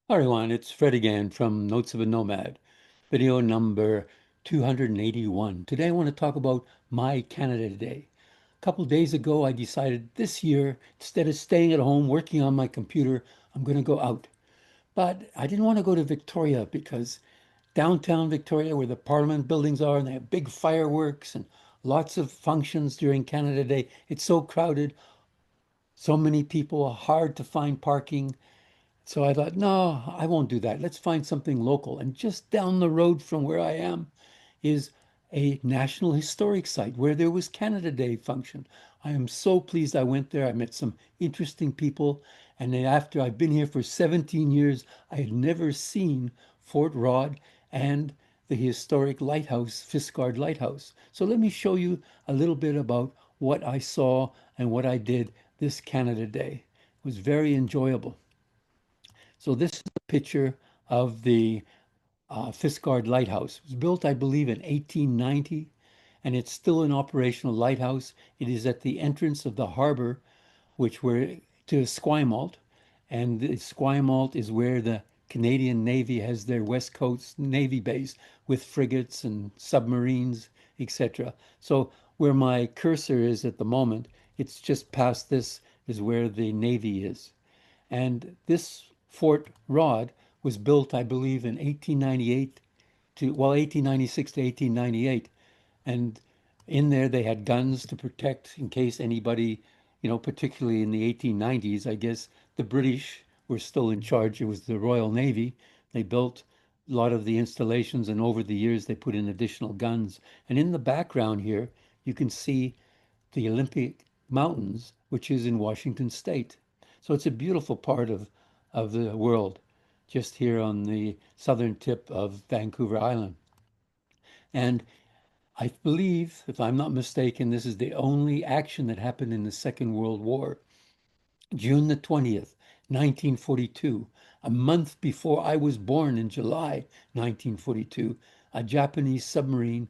Hi everyone, it's Fred again from Notes of a Nomad, video number 281. Today I want to talk about my Canada Day. A couple days ago, I decided this year, instead of staying at home working on my computer, I'm going to go out. But I didn't want to go to Victoria because downtown Victoria, where the Parliament buildings are, and they have big fireworks and lots of functions during Canada Day, it's so crowded, so many people, hard to find parking. So I thought, no, I won't do that. Let's find something local. And just down the road from where I am is a National Historic Site where there was Canada Day function. I am so pleased I went there. I met some interesting people. And then after I've been here for 17 years, I had never seen Fort Rod and the historic lighthouse, Fiskard Lighthouse. So let me show you a little bit about what I saw and what I did this Canada Day. It was very enjoyable. So this is a picture of the Fiskard Lighthouse. It was built, I believe, in 1890, and it's still an operational lighthouse. It is at the entrance of the harbor, which we're to Esquimalt, and the Esquimalt is where the Canadian Navy has their West Coast Navy base with frigates and submarines, etc. So where my cursor is at the moment, it's just past this is where the Navy is. And this Fort Rod was built, I believe, in 1898 to, well, 1896 to 1898. And in there, they had guns to protect in case anybody, particularly in the 1890s, I guess the British were still in charge. It was the Royal Navy. They built a lot of the installations, and over the years, they put in additional guns. And in the background here, you can see the Olympic Mountains, which is in Washington State. So it's a beautiful part of the world, just here on the southern tip of Vancouver Island. And I believe, if I'm not mistaken, this is the only action that happened in the Second World War. June the 20th, 1942, a month before I was born in July 1942, a Japanese submarine,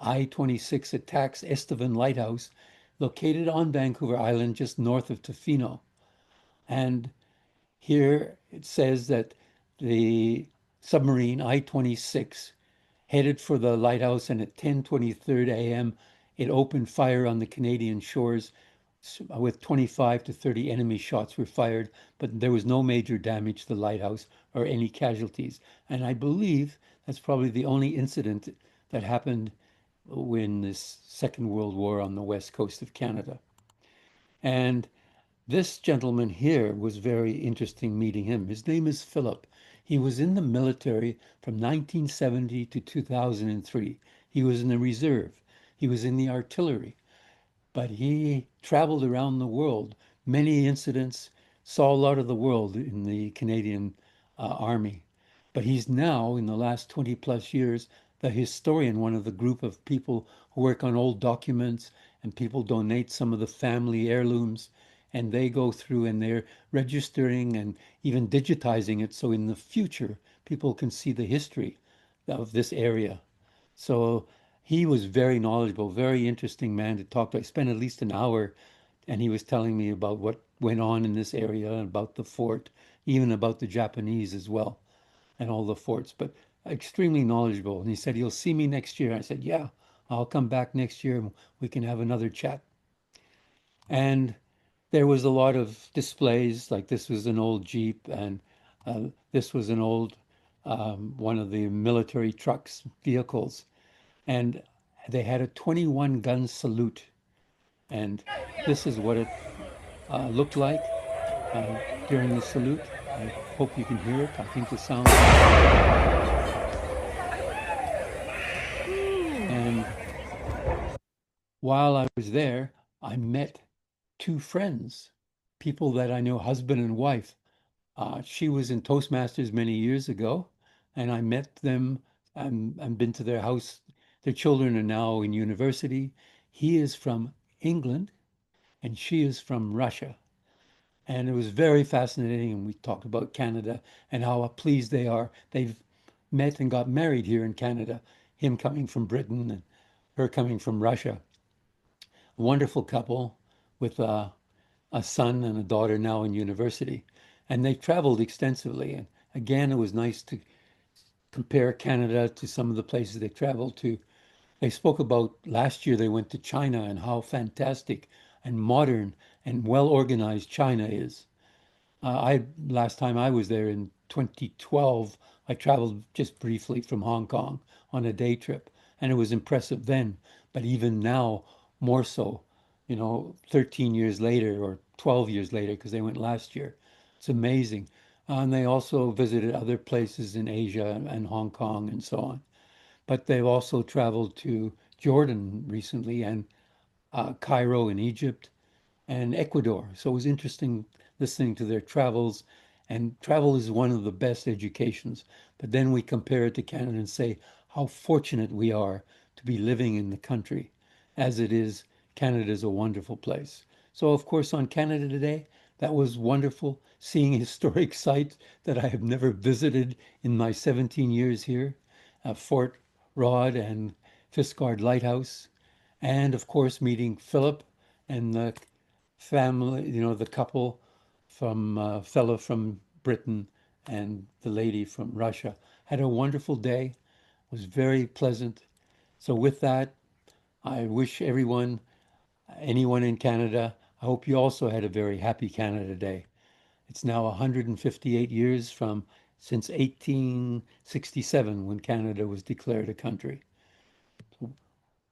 I-26, attacks Estevan Lighthouse, located on Vancouver Island just north of Tofino. And here it says that the submarine I-26 headed for the lighthouse, and at 10:23 a.m. it opened fire on the Canadian shores with 25 to 30 enemy shots were fired, but there was no major damage to the lighthouse or any casualties. And I believe that's probably the only incident that happened in this Second World War on the west coast of Canada. And this gentleman here was very interesting meeting him. His name is Philip. He was in the military from 1970 to 2003. He was in the reserve. He was in the artillery, but he traveled around the world, many incidents, saw a lot of the world in the Canadian Army. But he's now, in the last 20 plus years, the historian, one of the group of people who work on old documents, and people donate some of the family heirlooms, and they go through and they're registering and even digitizing it so in the future people can see the history of this area. So he was very knowledgeable, very interesting man to talk to. I spent at least an hour, and he was telling me about what went on in this area, about the fort, even about the Japanese as well, and all the forts, but extremely knowledgeable. And he said, "You'll see me next year." I said, "Yeah, I'll come back next year and we can have another chat." And there was a lot of displays, like this was an old Jeep, and this was an old one of the military trucks, vehicles, and they had a 21 gun salute. And this is what it looked like uh, during the salute. I hope you can hear it. I think the sound is okay. And while I was there, I met two friends, people that I know, husband and wife. She was in Toastmasters many years ago, and I met them and been to their house. Their children are now in university. He is from England and she is from Russia. And it was very fascinating. And we talked about Canada and how pleased they are. They've met and got married here in Canada, him coming from Britain and her coming from Russia. A wonderful couple with a son and a daughter now in university. And they've traveled extensively. Again, it was nice to compare Canada to some of the places they traveled to. They spoke about last year they went to China and how fantastic and modern and well organized China is. I last time I was there in 2012, I traveled just briefly from Hong Kong on a day trip, and it was impressive then, but even now more so, 13 years later or 12 years later, because they went last year. It's amazing. And they also visited other places in Asia and Hong Kong and so on. But they've also traveled to Jordan recently and Cairo in Egypt and Ecuador. So it was interesting listening to their travels. And travel is one of the best educations. But then we compare it to Canada and say how fortunate we are to be living in the country. As it is, Canada is a wonderful place. So, of course, on Canada Today, that was wonderful seeing historic sites that I have never visited in my 17 years here, Fort Rod and Fiskard Lighthouse, and of course, meeting Philip and the family, the couple from fellow from Britain and the lady from Russia. Had a wonderful day. Was very pleasant. So with that, I wish everyone, anyone in Canada, I hope you also had a very happy Canada Day. It's now 158 years from since 1867 when Canada was declared a country.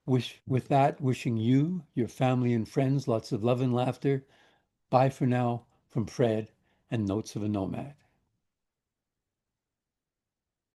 With that, wishing you, your family and friends lots of love and laughter. Bye for now from Fred and Notes of a Nomad.